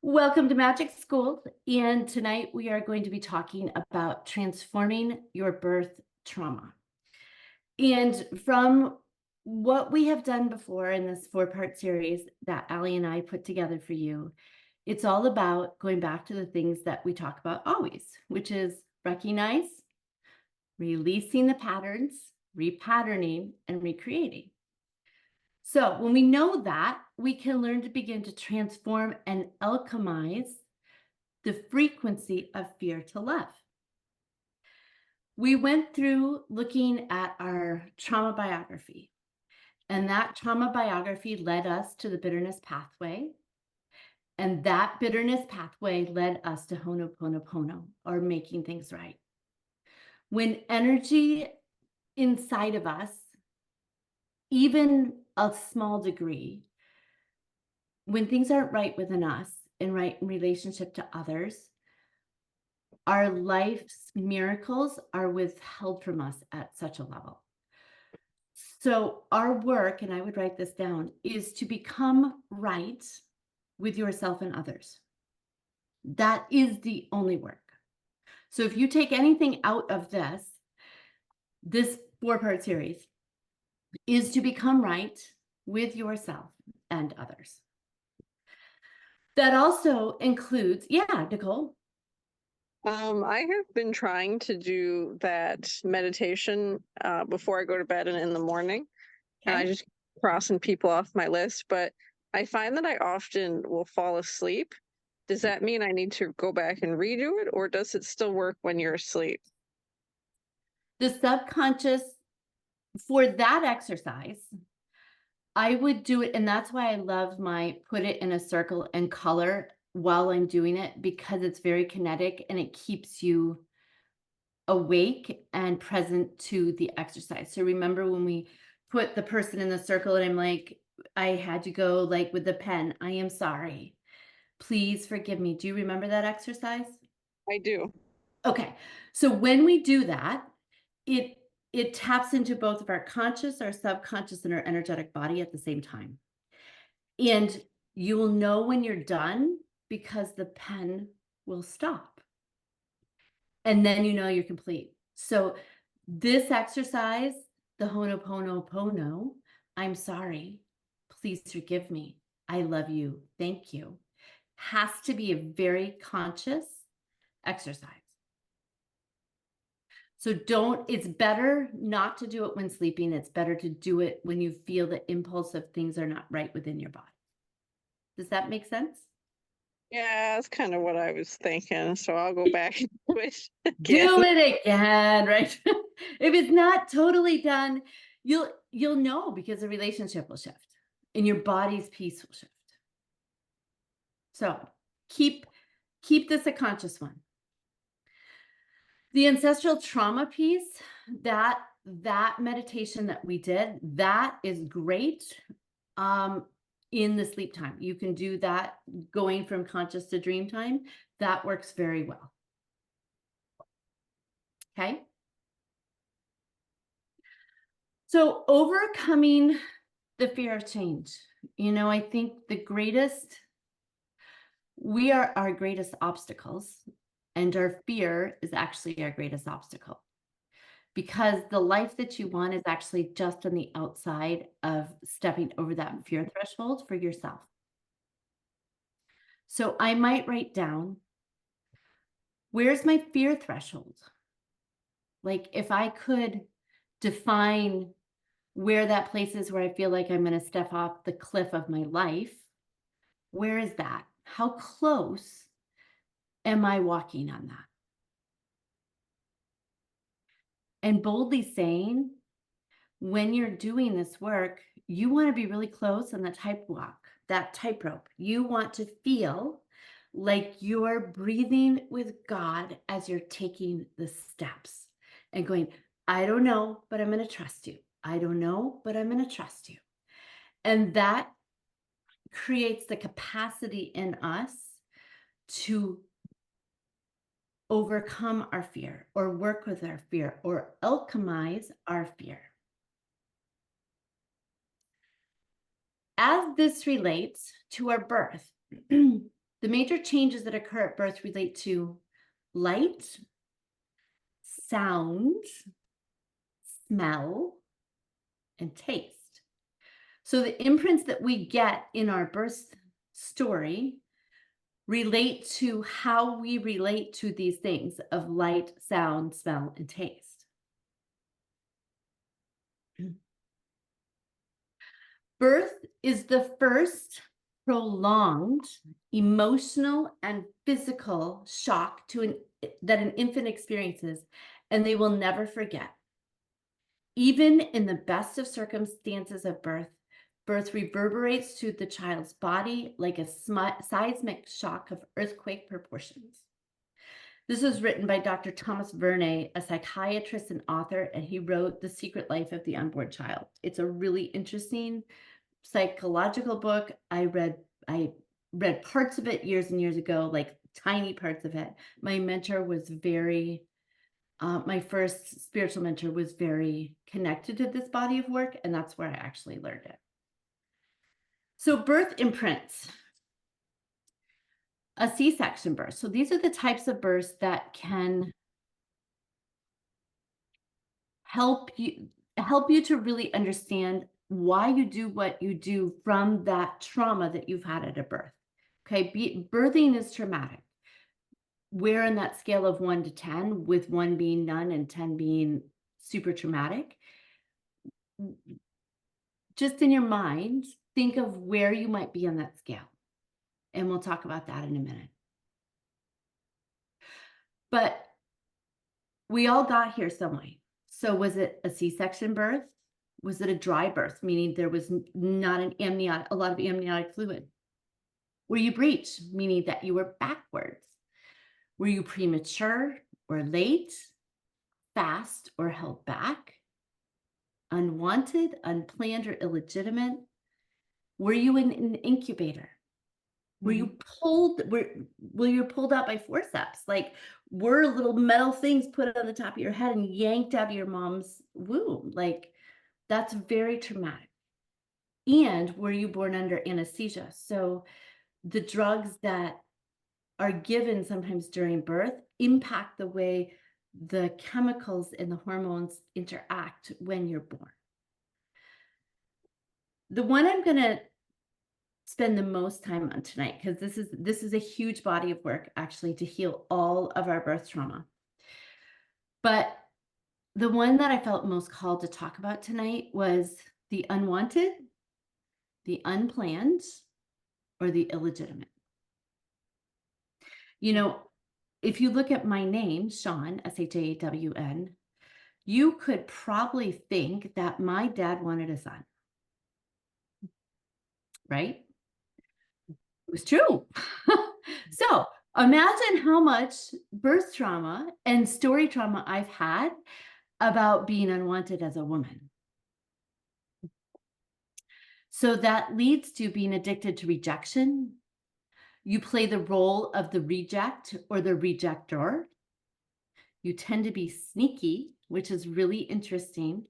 Welcome to Magic School, and tonight we are going to be talking about transforming your birth trauma. And from what we have done before in this four-part series that Allie and I put together for you, it's all about going back to the things that we talk about always, which is recognize, releasing the patterns, repatterning, and recreating. So when we know that, we can learn to begin to transform and alchemize the frequency of fear to love. We went through looking at our trauma biography, and that trauma biography led us to the bitterness pathway. And that bitterness pathway led us to Ho'oponopono, or making things right. When energy inside of us, even a small degree, when things aren't right within us and right in relationship to others, our life's miracles are withheld from us at such a level. So our work, and I would write this down, is to become right with yourself and others. That is the only work. So if you take anything out of this four-part series is to become right with yourself and others. That also includes, yeah, Nicole. I have been trying to do that meditation before I go to bed and in the morning, and I Okay. just keep crossing people off my list, but I find that I often will fall asleep. Does that mean I need to go back and redo it, or does it still work when you're asleep? The subconscious, for that exercise, I would do it, and that's why I love my put it in a circle and color while I'm doing it, because it's very kinetic and it keeps you awake and present to the exercise. So remember when we put the person in the circle and I'm like, I had to go like with the pen, I am sorry. Please forgive me. Do you remember that exercise? I do. Okay. So when we do that, it it taps into both of our conscious, our subconscious, and our energetic body at the same time. And you will know when you're done because the pen will stop. And then you know you're complete. So this exercise, the Ho'oponopono, I'm sorry, please forgive me, I love you, thank you, has to be a very conscious exercise. So it's better not to do it when sleeping. It's better to do it when you feel the impulse of things are not right within your body. Does that make sense? Yeah, that's kind of what I was thinking, so I'll go back and do it again. Do it again, right? If it's not totally done, you'll know because the relationship will shift and your body's peace will shift. So keep this a conscious one. The ancestral trauma piece, that meditation that we did, that is great in the sleep time. You can do that going from conscious to dream time. That works very well. Okay. So overcoming the fear of change. I think we are our greatest obstacles, and our fear is actually our greatest obstacle, because the life that you want is actually just on the outside of stepping over that fear threshold for yourself. So I might write down, where's my fear threshold? Like if I could define where that place is where I feel like I'm going to step off the cliff of my life, where is that? How close am I walking on that? And boldly saying, when you're doing this work, you want to be really close on that tightrope. You want to feel like you're breathing with God as you're taking the steps and going, I don't know, but I'm going to trust you. I don't know, but I'm going to trust you. And that creates the capacity in us to overcome our fear or work with our fear or alchemize our fear. As this relates to our birth, The major changes that occur at birth relate to light, sound, smell, and taste. So the imprints that we get in our birth story relate to how we relate to these things of light, sound, smell, and taste. Birth is the first prolonged emotional and physical shock that an infant experiences, and they will never forget. Even in the best of circumstances of birth, birth reverberates through the child's body like a seismic shock of earthquake proportions. This was written by Dr. Thomas Verney, a psychiatrist and author, and he wrote The Secret Life of the Unborn Child. It's a really interesting psychological book. I read parts of it years and years ago, like tiny parts of it. My mentor was my first spiritual mentor was very connected to this body of work, and that's where I actually learned it. So birth imprints. A C-section birth. So these are the types of births that can help you to really understand why you do what you do from that trauma that you've had at a birth. Okay, birthing is traumatic. Where in that scale of 1 to 10, with 1 being none and 10 being super traumatic, just in your mind, think of where you might be on that scale. And we'll talk about that in a minute. But we all got here some way. So was it a C-section birth? Was it a dry birth, meaning there was not a lot of amniotic fluid? Were you breech, meaning that you were backwards? Were you premature or late, fast or held back, unwanted, unplanned, or illegitimate? Were you in an incubator? Were you pulled out by forceps? Like, were little metal things put on the top of your head and yanked out of your mom's womb? Like, that's very traumatic. And were you born under anesthesia? So the drugs that are given sometimes during birth impact the way the chemicals and the hormones interact when you're born. The one I'm going to spend the most time on tonight, because this is a huge body of work actually to heal all of our birth trauma. But the one that I felt most called to talk about tonight was the unwanted, the unplanned, or the illegitimate. You know, if you look at my name, Shawn, Shawn, you could probably think that my dad wanted a son, right? It was true. So imagine how much birth trauma and story trauma I've had about being unwanted as a woman. So that leads to being addicted to rejection. You play the role of the reject or the rejector. You tend to be sneaky, which is really interesting.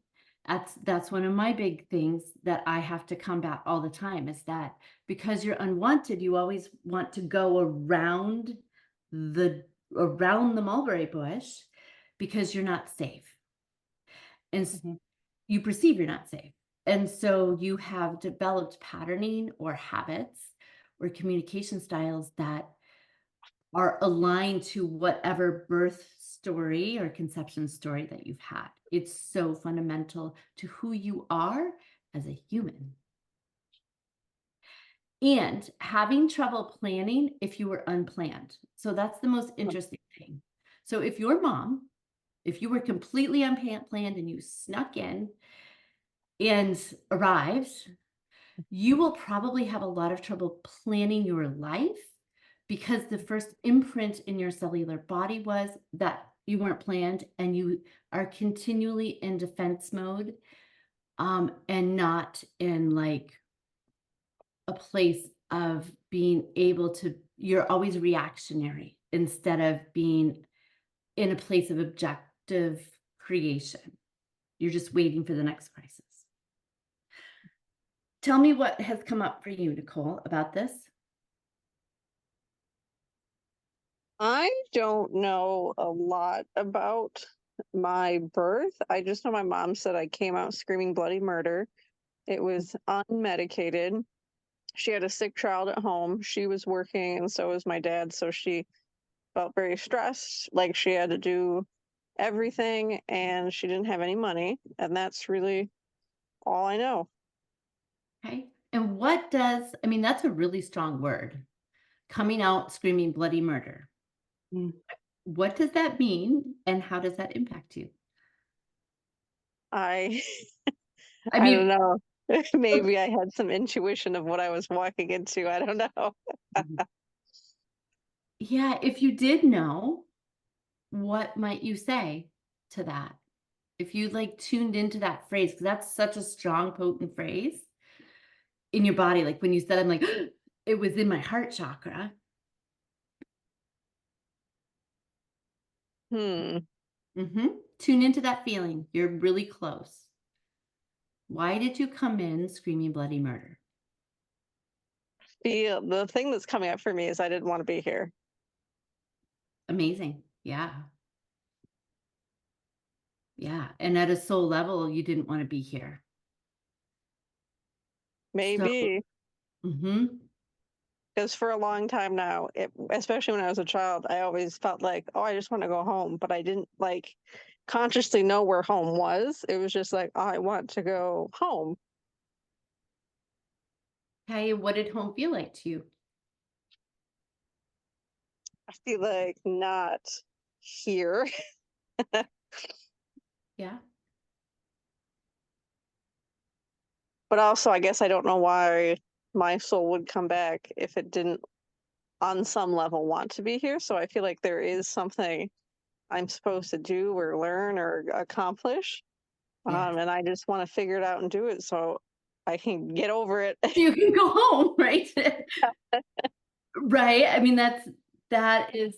That's one of my big things that I have to combat all the time, is that because you're unwanted, you always want to go around the mulberry bush because you're not safe. And you perceive you're not safe. And so you have developed patterning or habits or communication styles that are aligned to whatever birth story or conception story that you've had. It's so fundamental to who you are as a human. And having trouble planning if you were unplanned. So that's the most interesting thing. So if your mom, if you were completely unplanned and you snuck in and arrived, you will probably have a lot of trouble planning your life, because the first imprint in your cellular body was that you weren't planned and you are continually in defense mode, and not in like a place of being able to, you're always reactionary instead of being in a place of objective creation. You're just waiting for the next crisis. Tell me what has come up for you, Nicole, about this. I don't know a lot about my birth. I just know my mom said I came out screaming bloody murder. It was unmedicated. She had a sick child at home. She was working, and so was my dad. So she felt very stressed, like she had to do everything, and she didn't have any money. And that's really all I know. Okay. And what does, I mean, that's a really strong word, coming out screaming bloody murder. What does that mean and how does that impact you? I I I don't mean, know. Maybe I had some intuition of what I was walking into. I don't know. Mhm. Yeah, if you did know, what might you say to that? If you like tuned into that phrase, because that's such a strong, potent phrase in your body. Like when you said, I'm like, it was in my heart chakra. Hmm. Tune into that feeling. You're really close. Why did you come in screaming bloody murder? The thing that's coming up for me is I didn't want to be here. Amazing. Yeah. Yeah. And at a soul level, you didn't want to be here. So, Maybe mhm. because for a long time now, especially when I was a child, I always felt like, oh, I just want to go home, but I didn't like consciously know where home was. It was just like, oh, I want to go home. Okay. What did home feel like to you? I feel like not here. Yeah. But also, I guess I don't know why my soul would come back if it didn't, on some level, want to be here. So I feel like there is something I'm supposed to do or learn or accomplish. Yes. And I just want to figure it out and do it so I can get over it. You can go home, right? Right? I mean, that is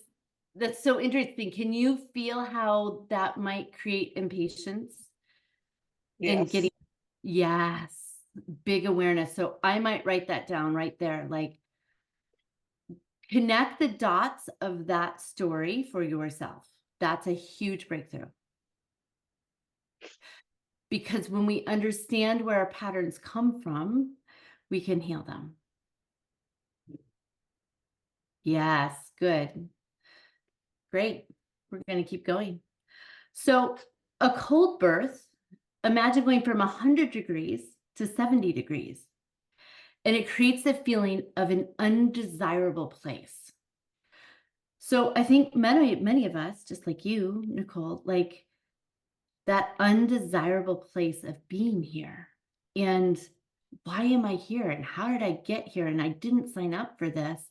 that's so interesting. Can you feel how that might create impatience in Yes. getting yes, big awareness. So I might write that down right there. Like connect the dots of that story for yourself. That's a huge breakthrough. Because when we understand where our patterns come from, we can heal them. Yes, good. Great. We're going to keep going. So, a cold birth, imagine going from 100 degrees to 70 degrees, and it creates a feeling of an undesirable place. So, I think many of us, just like you, Nicole, like that undesirable place of being here. And why am I here? And how did I get here? And I didn't sign up for this.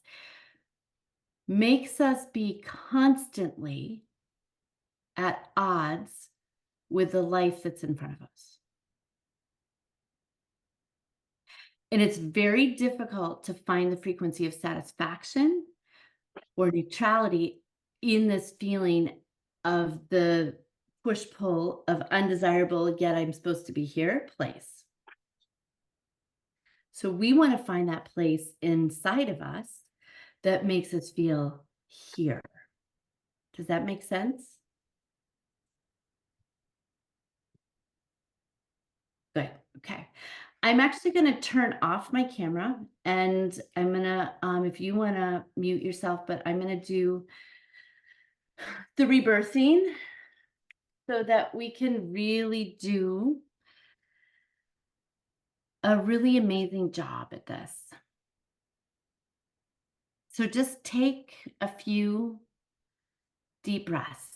Makes us be constantly at odds with the life that's in front of us. And it's very difficult to find the frequency of satisfaction or neutrality in this feeling of the push pull of undesirable, yet I'm supposed to be here place. So we want to find that place inside of us that makes us feel here. Does that make sense? Good. Okay. I'm actually going to turn off my camera and I'm going to, if you want to mute yourself, but I'm going to do the rebirthing so that we can really do a really amazing job at this. So just take a few deep breaths.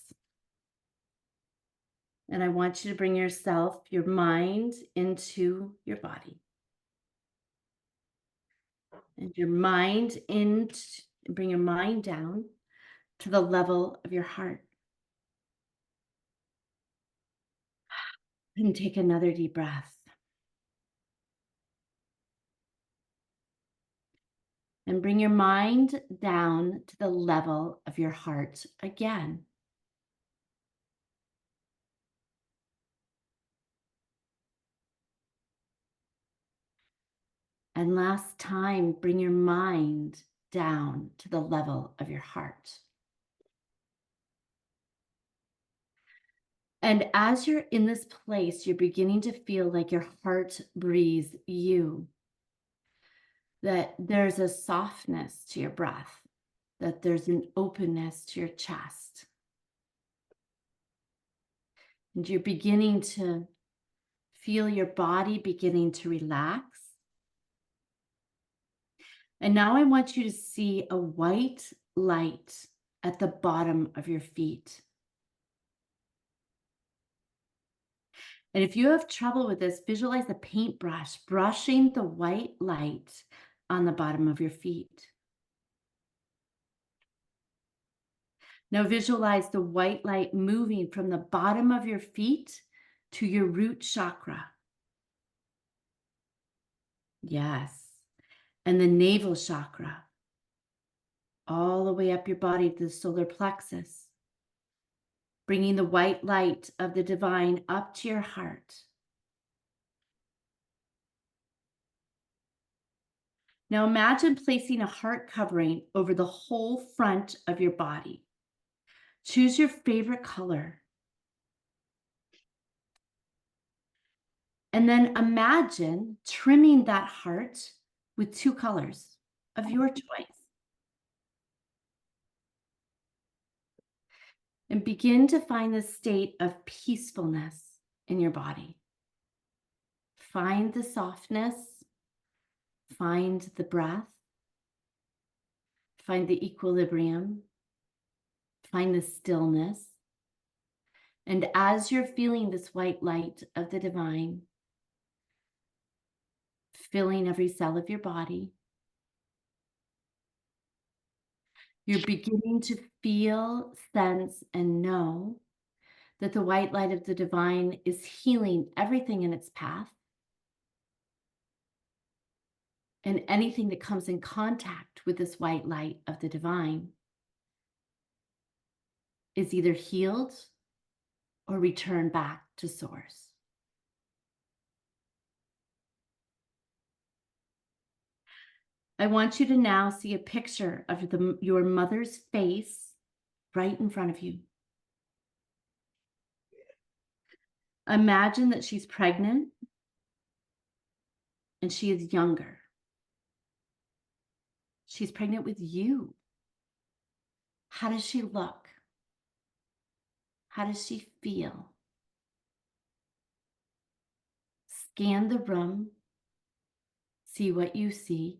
And I want you to bring yourself, your mind into your body. And your mind bring your mind down to the level of your heart. And take another deep breath. And bring your mind down to the level of your heart again. And last time, bring your mind down to the level of your heart. And as you're in this place, you're beginning to feel like your heart breathes you, that there's a softness to your breath, that there's an openness to your chest. And you're beginning to feel your body beginning to relax. And now I want you to see a white light at the bottom of your feet. And if you have trouble with this, visualize a paintbrush brushing the white light on the bottom of your feet. Now visualize the white light moving from the bottom of your feet to your root chakra. Yes. And the navel chakra, all the way up your body to the solar plexus, bringing the white light of the divine up to your heart. Now imagine placing a heart covering over the whole front of your body. Choose your favorite color. And then imagine trimming that heart with 2 colors of your choice. And begin to find the state of peacefulness in your body. Find the softness, find the breath, find the equilibrium, find the stillness. And as you're feeling this white light of the divine, filling every cell of your body, you're beginning to feel, sense, and know that the white light of the divine is healing everything in its path. And anything that comes in contact with this white light of the divine is either healed or returned back to source. I want you to now see a picture of your mother's face right in front of you. Imagine that she's pregnant and she is younger. She's pregnant with you. How does she look? How does she feel? Scan the room, see what you see.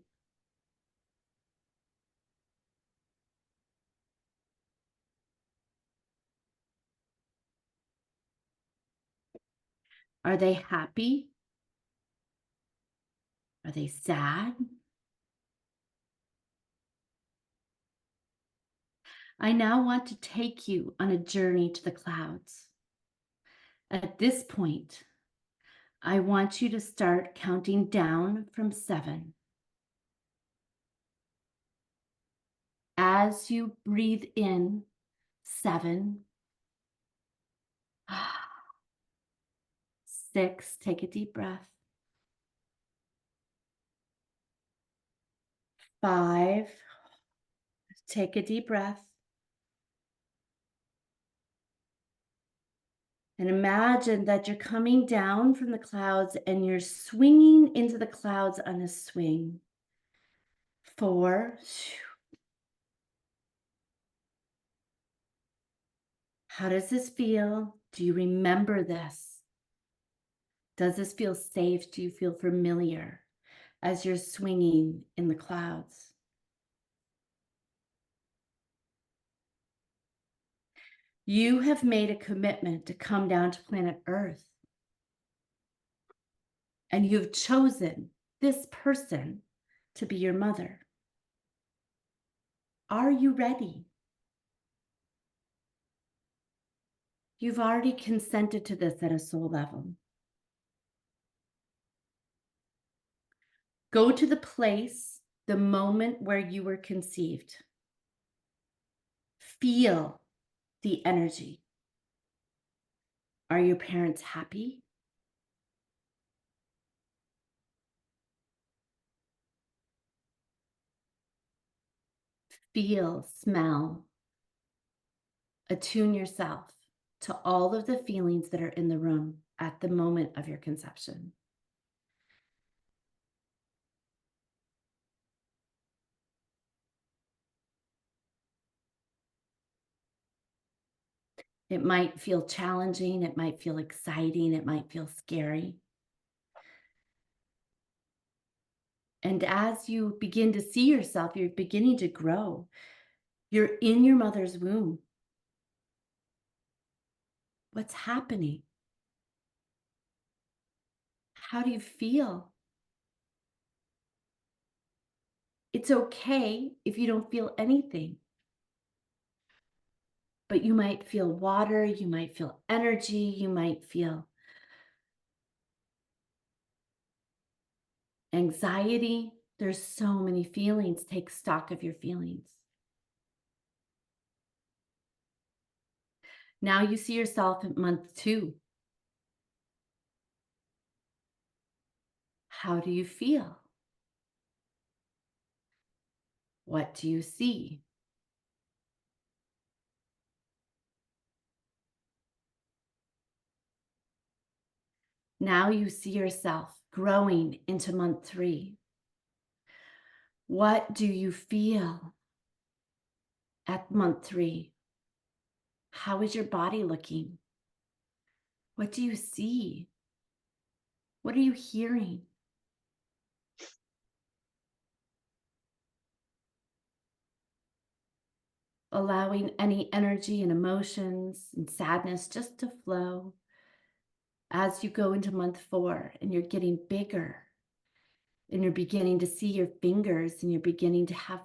Are they happy? Are they sad? I now want to take you on a journey to the clouds. At this point, I want you to start counting down from 7. As you breathe in, 7, 6, take a deep breath. 5, take a deep breath. And imagine that you're coming down from the clouds and you're swinging into the clouds on a swing. 4. How does this feel? Do you remember this? Does this feel safe? Do you feel familiar as you're swinging in the clouds? You have made a commitment to come down to planet Earth. And you've chosen this person to be your mother. Are you ready? You've already consented to this at a soul level. Go to the place, the moment where you were conceived. Feel the energy. Are your parents happy? Feel, smell, attune yourself to all of the feelings that are in the room at the moment of your conception. It might feel challenging, it might feel exciting, it might feel scary. And as you begin to see yourself, you're beginning to grow. You're in your mother's womb. What's happening? How do you feel? It's okay if you don't feel anything, but you might feel water, you might feel energy, you might feel anxiety. There's so many feelings. Take stock of your feelings. Now you see yourself at month 2. How do you feel? What do you see? Now you see yourself growing into month 3. What do you feel at month 3? How is your body looking? What do you see? What are you hearing? Allowing any energy and emotions and sadness just to flow as you go into month 4 and you're getting bigger and you're beginning to see your fingers and you're beginning to have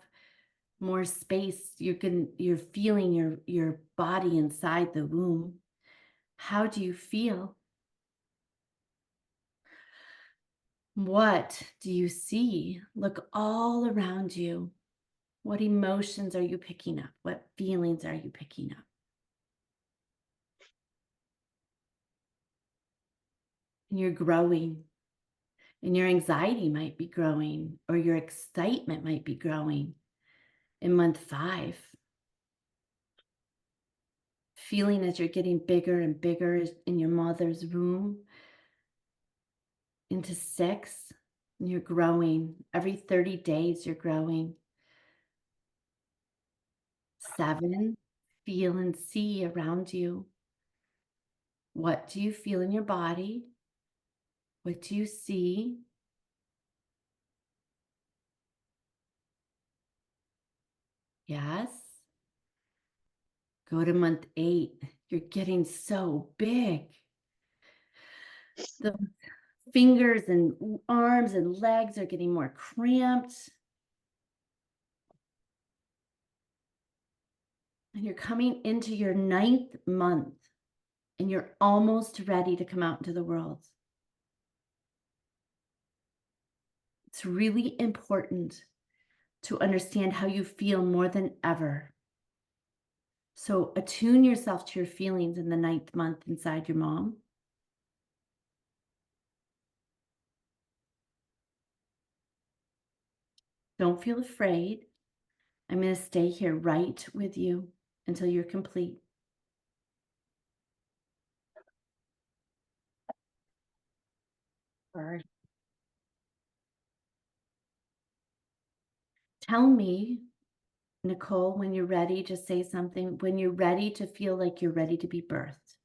more space. You're feeling your body inside the womb. How do you feel? What do you see? Look all around you. What emotions are you picking up? What feelings are you picking up? And you're growing, and your anxiety might be growing, or your excitement might be growing in month 5. Feeling as you're getting bigger and bigger in your mother's womb into 6, and you're growing. Every 30 days, you're growing. 7, feel and see around you. What do you feel in your body? What do you see? Yes. Go to month 8. You're getting so big. The fingers and arms and legs are getting more cramped. And you're coming into your 9th month and you're almost ready to come out into the world. It's really important to understand how you feel more than ever. So attune yourself to your feelings in the 9th month inside your mom. Don't feel afraid. I'm going to stay here right with you until you're complete. All right. Tell me, Nicole, when you're ready, just say something. When you're ready to feel like you're ready to be birthed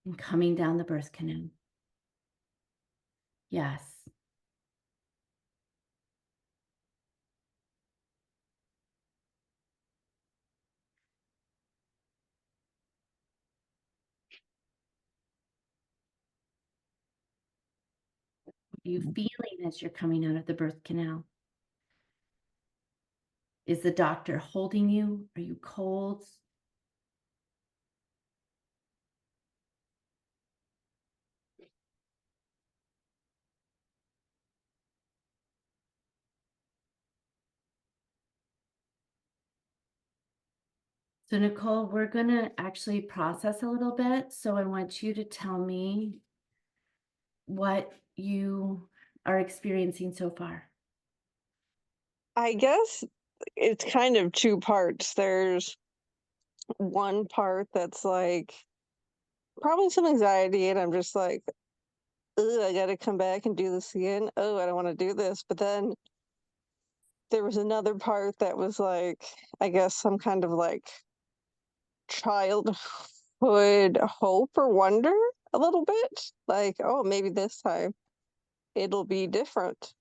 and coming down the birth canal. Yes. What are you feeling as you're coming out of the birth canal? Is the doctor holding you? Are you cold? So Nicole, we're going to actually process a little bit. So I want you to tell me what you are experiencing so far. I guess it's kind of two parts. There's one part that's like probably some anxiety, and I'm just like, ugh, I gotta come back and do this again. Oh, I don't want to do this. But then there was another part that was like, I guess some kind of like childhood hope or wonder a little bit. Like, oh, maybe this time it'll be different.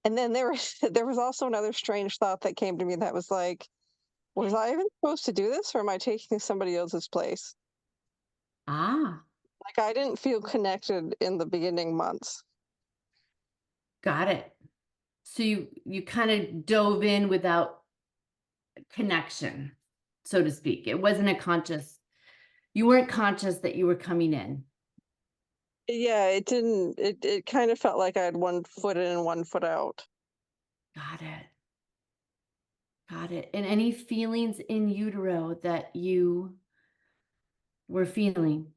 And then there was there was also another strange thought that came to me that was like, was I even supposed to do this, or am I taking somebody else's place? Ah, Like, I didn't feel connected in the beginning months. got it. So you kind of dove in without connection, so to speak. It wasn't a conscious, you weren't conscious that you were coming in. Yeah, it didn't. It kind of felt like I had one foot in and one foot out. Got it. Got it. And any feelings in utero that you were feeling?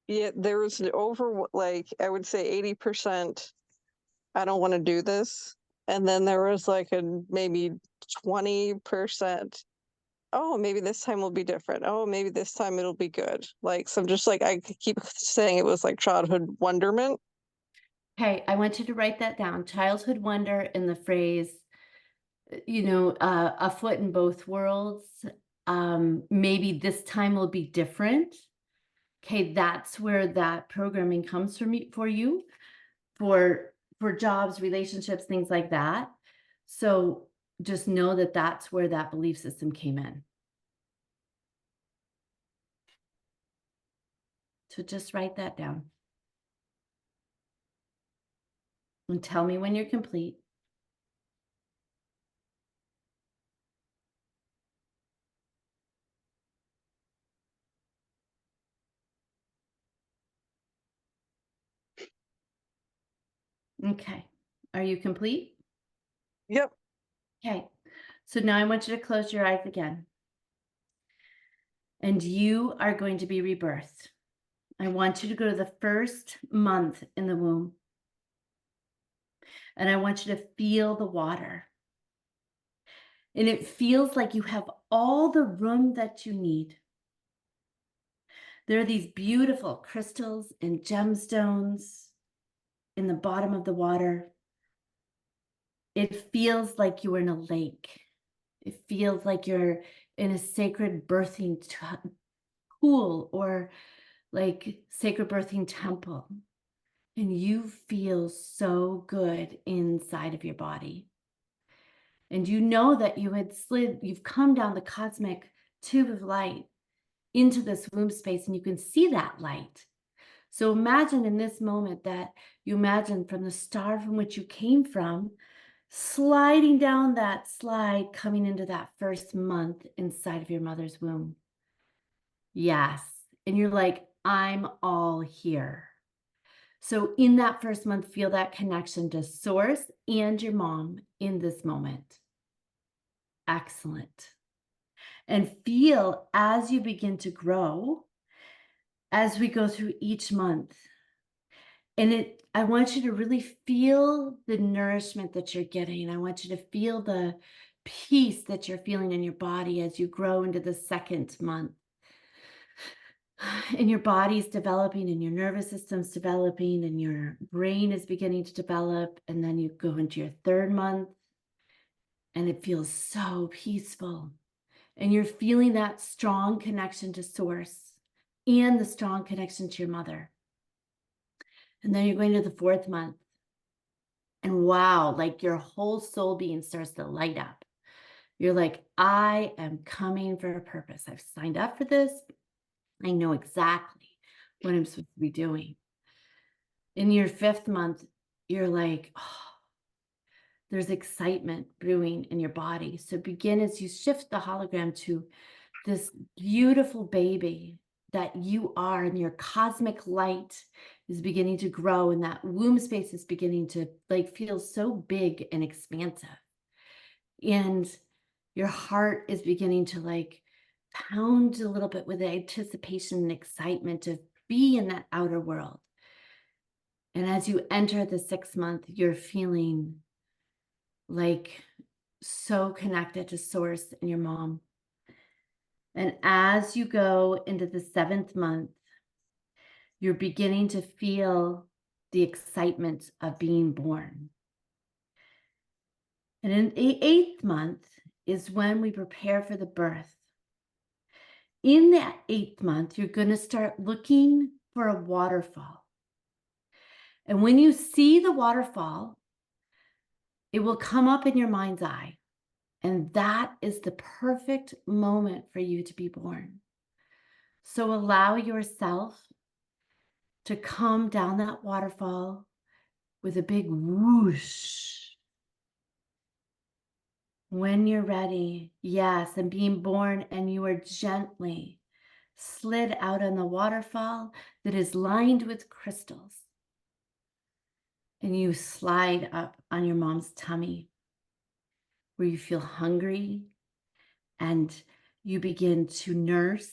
Yeah, there was like I would say 80%. I don't want to do this, and then there was like a maybe 20%. Oh, maybe this time will be different. Oh, maybe this time it'll be good. Like, so I'm just like, keep saying it was like childhood wonderment. Okay, I want you to write that down. Childhood wonder in the phrase, a foot in both worlds. Maybe this time will be different. Okay, that's where that programming comes from for you, for jobs, relationships, things like that. So just know that that's where that belief system came in. So just write that down and tell me when you're complete. Okay. Are you complete? Yep. Okay. So now I want you to close your eyes again. And you are going to be rebirthed. I want you to go to the first month in the womb. And I want you to feel the water. And it feels like you have all the room that you need. There are these beautiful crystals and gemstones in the bottom of the water. It feels like you're in a lake. It feels like you're in a sacred birthing pool or like sacred birthing temple. And you feel so good inside of your body. And you know that you've come down the cosmic tube of light into this womb space and you can see that light. So imagine in this moment that you imagine from the star from which you came from, sliding down that slide, coming into that first month inside of your mother's womb. Yes. And you're like, I'm all here. So in that first month, feel that connection to source and your mom in this moment. Excellent. And feel as you begin to grow, as we go through each month. And I want you to really feel the nourishment that you're getting. I want you to feel the peace that you're feeling in your body as you grow into the second month. And your body's developing and your nervous system's developing and your brain is beginning to develop. And then you go into your third month and it feels so peaceful. And you're feeling that strong connection to source and the strong connection to your mother. And then you're going to the fourth month. And wow, like your whole soul being starts to light up. You're like, I am coming for a purpose. I've signed up for this. I know exactly what I'm supposed to be doing. In your fifth month, you're like, oh, there's excitement brewing in your body. So begin as you shift the hologram to this beautiful baby that you are, and your cosmic light is beginning to grow, and that womb space is beginning to like feel so big and expansive. And your heart is beginning to like pound a little bit with anticipation and excitement to be in that outer world. And as you enter the 6th month, you're feeling like so connected to source and your mom. And as you go into the 7th month, you're beginning to feel the excitement of being born. And in the 8th month is when we prepare for the birth. In that 8th month, you're going to start looking for a waterfall. And when you see the waterfall, it will come up in your mind's eye. And that is the perfect moment for you to be born. So allow yourself to come down that waterfall with a big whoosh. When you're ready, yes, and being born, and you are gently slid out on the waterfall that is lined with crystals. And you slide up on your mom's tummy where you feel hungry, and you begin to nurse,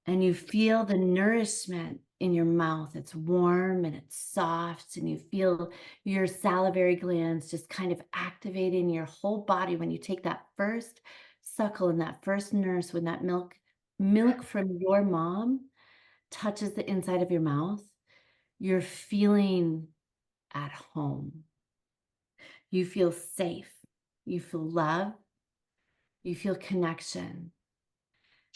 and you feel the nourishment in your mouth. It's warm and it's soft, and you feel your salivary glands just kind of activating your whole body when you take that first suckle and that first nurse, when that milk from your mom touches the inside of your mouth. You're feeling at home. You feel safe. You feel love. You feel connection.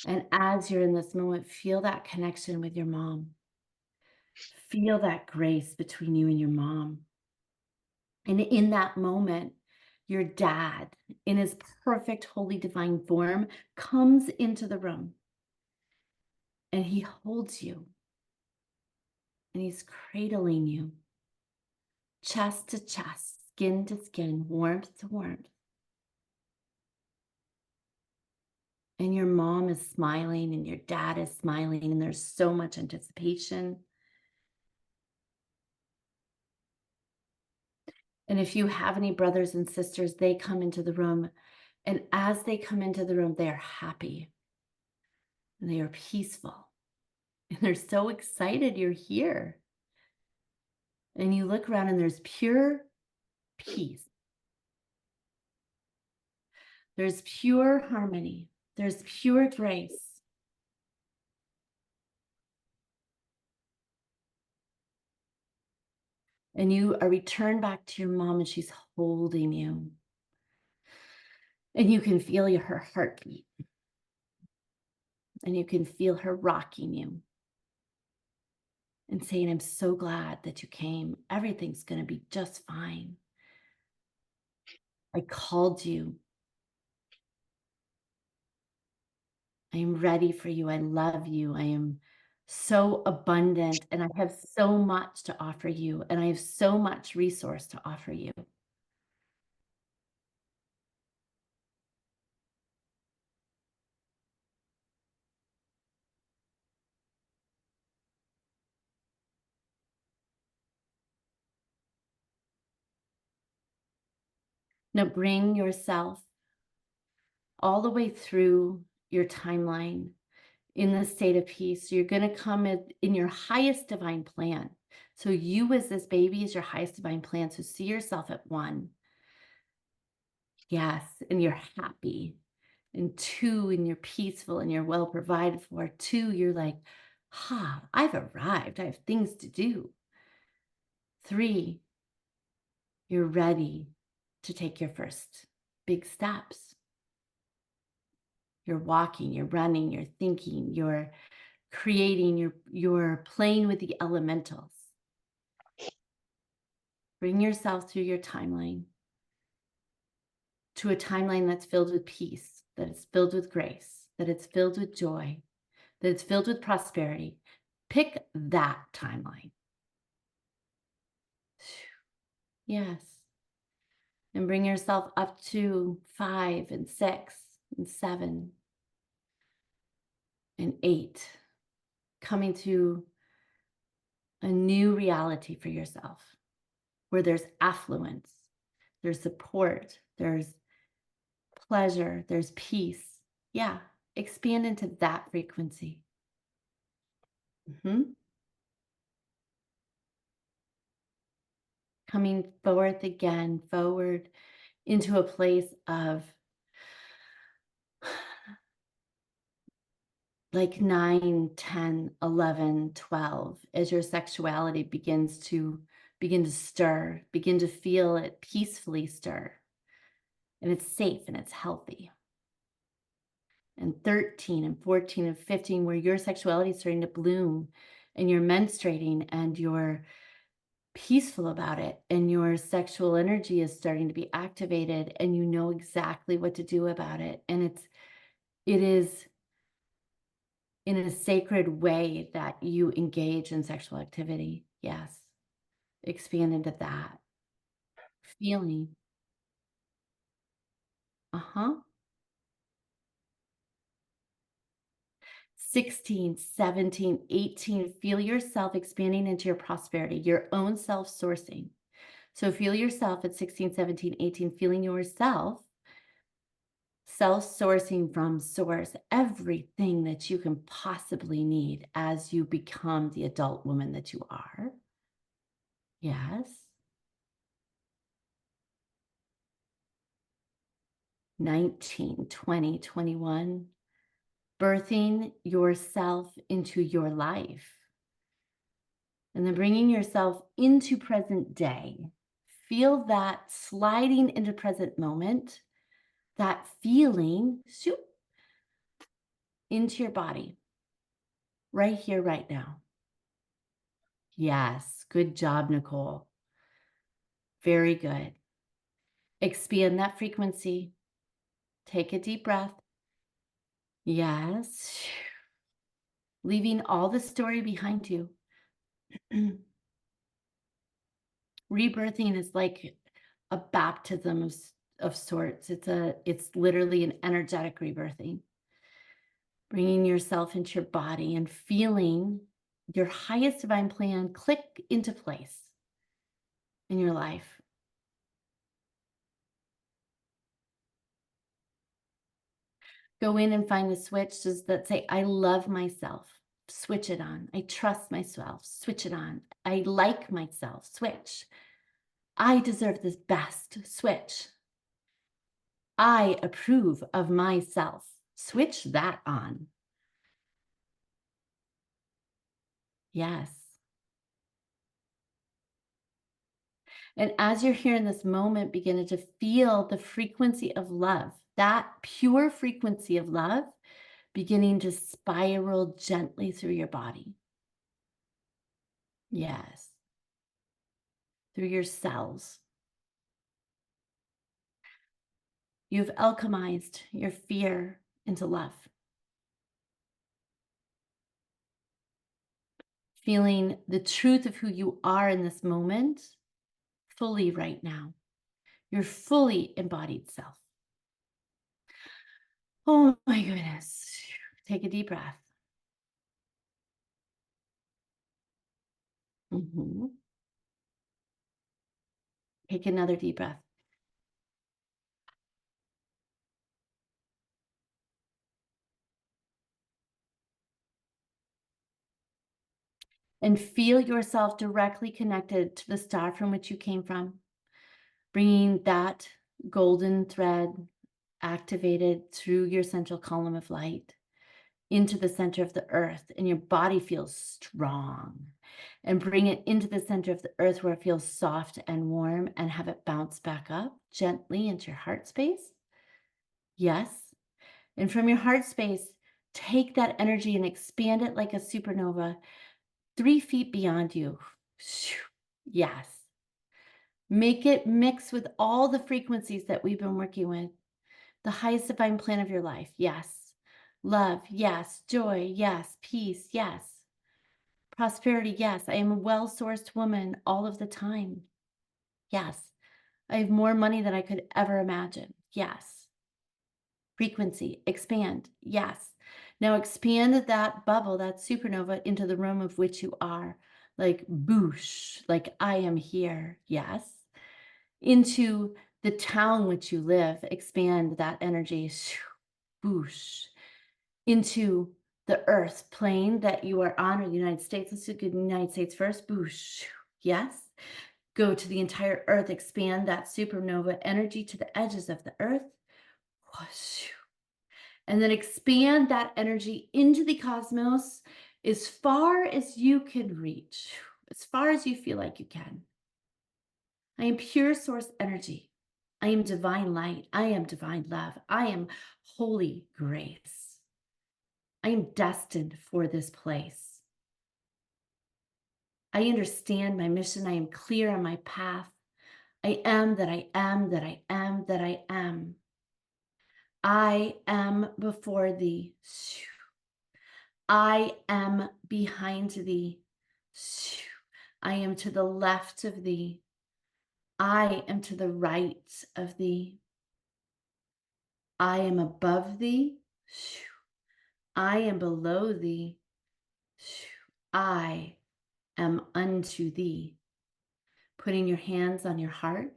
And as you're in this moment, feel that connection with your mom. Feel that grace between you and your mom. And in that moment, your dad, in his perfect, holy, divine form, comes into the room and he holds you and he's cradling you, chest to chest, skin to skin, warmth to warmth. And your mom is smiling and your dad is smiling, and there's so much anticipation. And if you have any brothers and sisters, they come into the room. And as they come into the room, they are happy and they are peaceful. And they're so excited you're here. And you look around and there's pure peace. There's pure harmony. There's pure grace. And you are returned back to your mom and she's holding you. And you can feel her heartbeat. And you can feel her rocking you and saying, I'm so glad that you came. Everything's going to be just fine. I called you. I am ready for you. I love you. I am so abundant and I have so much to offer you, and I have so much resource to offer you. Now bring yourself all the way through your timeline in the state of peace. You're going to come in your highest divine plan. So you as this baby is your highest divine plan. So see yourself at 1. Yes, and you're happy. And 2, and you're peaceful and you're well provided for. 2, you're like, I've arrived. I have things to do. 3, you're ready to take your first big steps. You're walking, you're running, you're thinking, you're creating, you're playing with the elementals. Bring yourself through your timeline to a timeline that's filled with peace, that it's filled with grace, that it's filled with joy, that it's filled with prosperity. Pick that timeline. Yes. And bring yourself up to 5 and 6 and 7 and 8, coming to a new reality for yourself where there's affluence, there's support, there's pleasure, there's peace. Yeah, expand into that frequency. Coming forth again, forward into a place of like 9, 10, 11, 12, as your sexuality begins to stir, begin to feel it peacefully stir. And it's safe and it's healthy. And 13 and 14 and 15, where your sexuality is starting to bloom and you're menstruating and you're peaceful about it and your sexual energy is starting to be activated and you know exactly what to do about it. And it is in a sacred way that you engage in sexual activity. Yes. Expand into that feeling. Uh-huh. 16, 17, 18, feel yourself expanding into your prosperity, your own self-sourcing. So feel yourself at 16, 17, 18, feeling yourself self-sourcing from source, everything that you can possibly need as you become the adult woman that you are. Yes. 19, 20, 21, birthing yourself into your life. And then bringing yourself into present day. Feel that sliding into present moment, that feeling shoop, into your body, right here, right now. Yes, good job, Nicole. Very good. Expand that frequency. Take a deep breath. Yes. Leaving all the story behind you. Rebirthing is like a baptism of sorts. It's literally an energetic rebirthing. Bringing yourself into your body and feeling your highest divine plan click into place in your life. Go in and find the switches that say, I love myself. Switch it on. I trust myself. Switch it on. I like myself. Switch. I deserve this best. Switch. I approve of myself. Switch that on. Yes. And as you're here in this moment, begin to feel the frequency of love, that pure frequency of love beginning to spiral gently through your body. Yes. Through your cells. You've alchemized your fear into love. Feeling the truth of who you are in this moment fully right now. Your fully embodied self. Oh my goodness. Take a deep breath. Take another deep breath. And feel yourself directly connected to the star from which you came from, bringing that golden thread activated through your central column of light into the center of the earth, and your body feels strong. And bring it into the center of the earth where it feels soft and warm, and have it bounce back up gently into your heart space. Yes. And from your heart space, take that energy and expand it like a supernova 3 feet beyond you. Yes. Make it mix with all the frequencies that we've been working with. The highest divine plan of your life. Yes. Love. Yes. Joy. Yes. Peace. Yes. Prosperity. Yes. I am a well-sourced woman all of the time. Yes. I have more money than I could ever imagine. Yes. Frequency. Expand. Yes. Now expand that bubble, that supernova, into the room of which you are. Like boosh, like I am here. Yes. Into the town which you live, expand that energy. Boosh. Into the earth plane that you are on, or the United States. Let's do the United States first. Boosh. Yes. Go to the entire earth, expand that supernova energy to the edges of the earth. Whoosh. And then expand that energy into the cosmos as far as you can reach, as far as you feel like you can. I am pure source energy. I am divine light. I am divine love. I am holy grace. I am destined for this place. I understand my mission. I am clear on my path. I am that I am that I am that I am. I am before thee. I am behind thee. I am to the left of thee. I am to the right of thee. I am above thee. I am below thee. I am unto thee. Putting your hands on your heart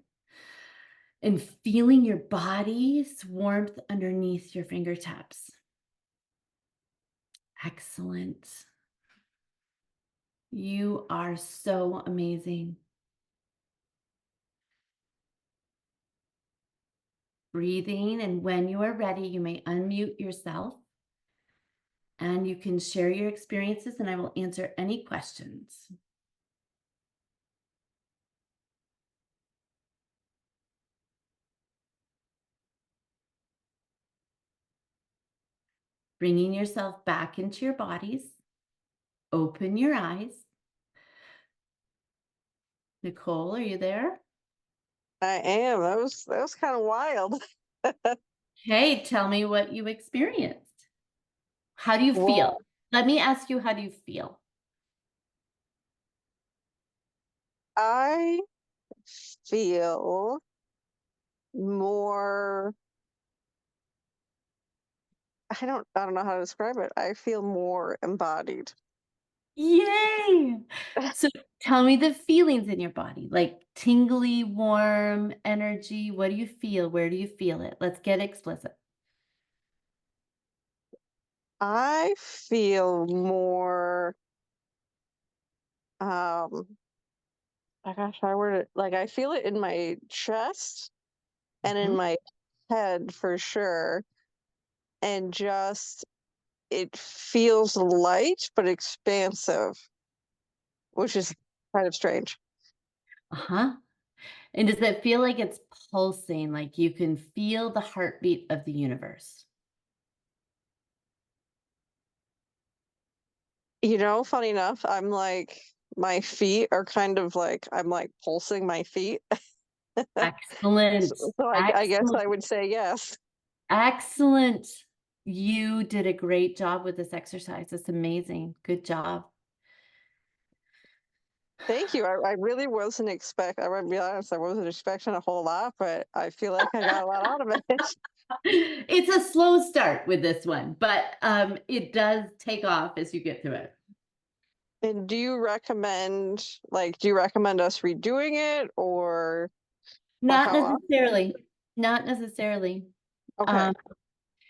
and feeling your body's warmth underneath your fingertips. Excellent. You are so amazing. Breathing, and when you are ready, you may unmute yourself and you can share your experiences, and I will answer any questions. Bringing yourself back into your bodies. Open your eyes. Nicole, are you there? I am. That was kind of wild. Hey, tell me what you experienced. How do you feel? Well, Let me ask you, how do you feel? I feel more I don't know how to describe it. I feel more embodied. Yay! So tell me the feelings in your body, like tingly, warm energy. What do you feel? Where do you feel it? Let's get explicit. I feel more um I gosh, I word it like I feel it in my chest and in Mhm. my head for sure. And just it feels light but expansive, which is kind of strange. Uh-huh. And does it feel like it's pulsing, like you can feel the heartbeat of the universe? Funny enough, I'm like my feet are kind of like I'm like pulsing my feet. So, Excellent. so I guess Excellent. I would say yes. Excellent. You did a great job with this exercise. It's amazing. Good job. Thank you. I really wasn't I'm gonna be honest, I wasn't expecting a whole lot, but I feel like I got a lot out of it. It's a slow start with this one, but it does take off as you get through it. And do you recommend us redoing it or Not how often? necessarily. Not necessarily. Okay. Um,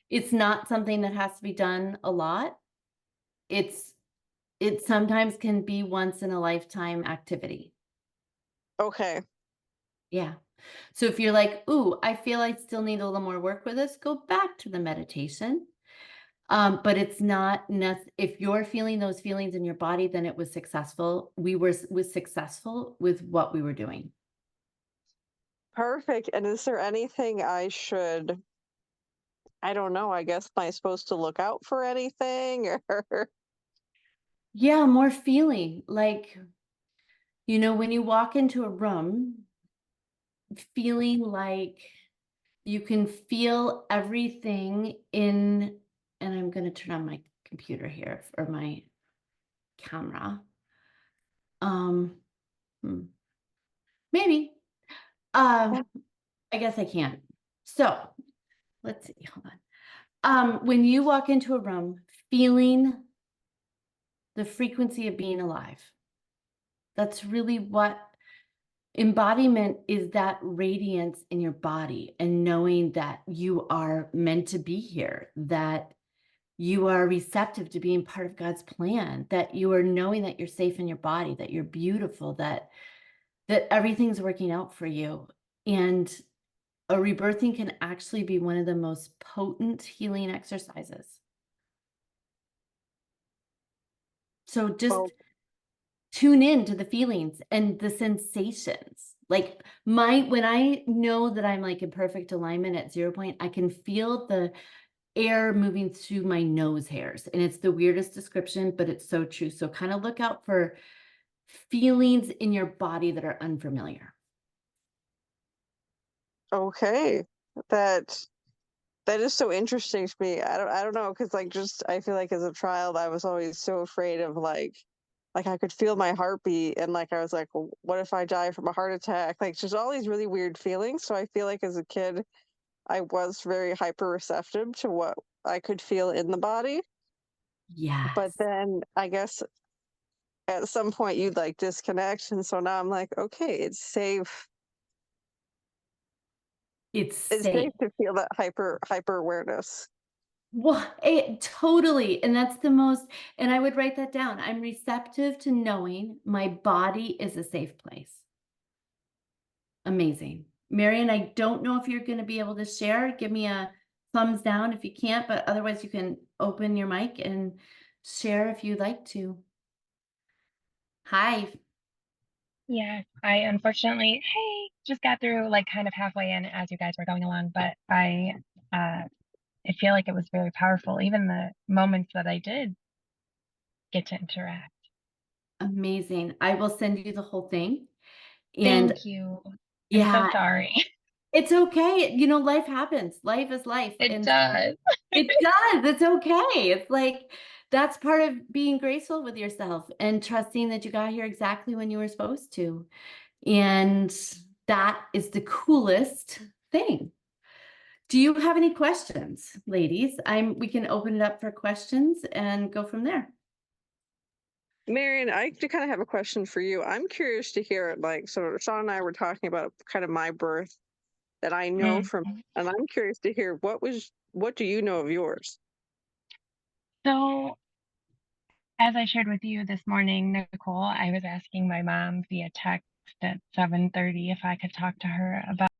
it's not something that has to be done a lot. It's it sometimes can be once in a lifetime activity. Okay. Yeah. So if you're like, "Ooh, I feel I still need a little more work with this," go back to the meditation. But it's not if you're feeling those feelings in your body, then it was successful. We was successful with what we were doing. Perfect. And is there anything I don't know, I guess, am I supposed to look out for anything or Yeah, more feeling like, when you walk into a room, feeling like you can feel everything in, and I'm going to turn on my computer here or my camera. Um, hmm, maybe. Um, I guess I can't. So let's see. Hold on. When you walk into a room, feeling the frequency of being alive, that's really what embodiment is, that radiance in your body and knowing that you are meant to be here, that you are receptive to being part of God's plan, that you are knowing that you're safe in your body, that you're beautiful, that everything's working out for you. And a rebirthing can actually be one of the most potent healing exercises. So Oh, just tune in to the feelings and the sensations. Like when I know that I'm like in perfect alignment at 0 point, I can feel the air moving through my nose hairs. And it's the weirdest description, but it's so true. So kind of look out for feelings in your body that are unfamiliar. okay. That that is so interesting to me. I don't know, because like just I feel like as a child I was always so afraid of like I could feel my heartbeat and like I was like, well, what if I die from a heart attack? Like just all these really weird feelings. So I feel like as a kid I was very hyper receptive to what I could feel in the body. But Yes, then I guess at some point you'd like disconnect. And so now I'm like, okay, it's safe. it's It's safe. safe to feel that hyper awareness. Well, it totally. And that's the most, and I would write that down. I'm receptive to knowing my body is a safe place. Amazing. Marion, I don't know if you're going to be able to share. Give me a thumbs down if you can't, but otherwise you can open your mic and share if you'd like to. Hi. Yes, I unfortunately, hey, just got through like kind of halfway in as you guys were going along, but I feel like it was very powerful, even the moments that I did get to interact. Amazing. I will send you the whole thing. And Thank you. I'm so yeah, sorry. it's okay. Life happens. Life is life. It And does. it does. It's okay. It's like that's part of being graceful with yourself and trusting that you got here exactly when you were supposed to. And that is the coolest thing. Do you have any questions, ladies? We can open it up for questions and go from there. Marion, I do kind of have a question for you. I'm curious to hear, like, so Sean and I were talking about kind of my birth that I know Mm. from, and I'm curious to hear what do you know of yours? So, as I shared with you this morning, Nicole, I was asking my mom via text at 7:30 if I could talk to her about